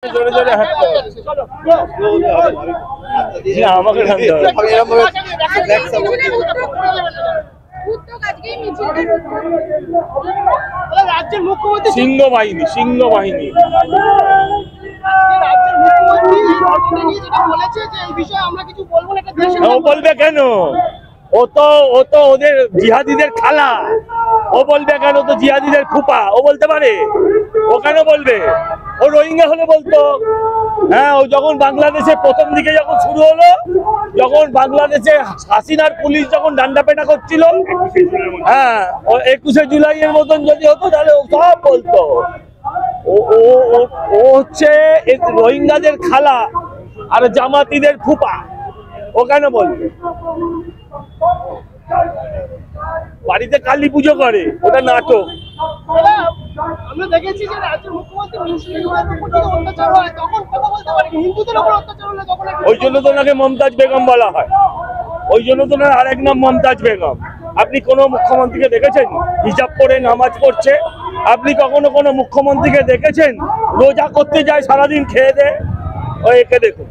জোরে জোরে হাঁটতে হবে। না, আমাকে টানতে হবে। রাজ্যের মুখ্যমন্ত্রী সিংহ বাহিনী বলেছে যে এই বিষয়ে আমরা কিছু বলবো না, ও বলবে কেন? ও তো ওদের জিহাদিদের খালা। ও বলবে কেন? তো জিহাদিদের ফুপা। ও বলতে পারে? ও কেন বলবে? ও রোহিঙ্গা হলে বলতো। হ্যাঁ, ও যখন বাংলাদেশে প্রথম দিকে যখন শুরু হলো, যখন বাংলাদেশে হাসিনার পুলিশ যখন ডান্ডা পেটা করছিল, হ্যাঁ, ও 21শে জুলাইয়ের মতন যদি হতো তাহলে ও সব বলতো। ও ও ও হচ্ছে রোহিঙ্গাদের খালা আর জামাতিদের ফুপা। ও কেন বলবে? বাড়িতে কালী পুজো করে, ওটা নাটক। আমরা দেখেছি যে রাজ্যের মুখ্যমন্ত্রী মুসলিমদের উপর যদি অত্যাচার হয় তখন কথা বলতে পারে, হিন্দুদের উপর অত্যাচার হলে তখন ওই জন্য তো ওনাকে মমতাজ বেগম বলা হয়। ওই জন্য তো ওনার আরেক নাম মমতাজ বেগম। আপনি কোনো মুখ্যমন্ত্রীকে দেখেছেন হিজাব পরে নামাজ পড়ছে? আপনি কখনো কোনো মুখ্যমন্ত্রীকে দেখেছেন রোজা করতে যায় সারাদিন খেয়ে দেয়? ও একে দেখুন।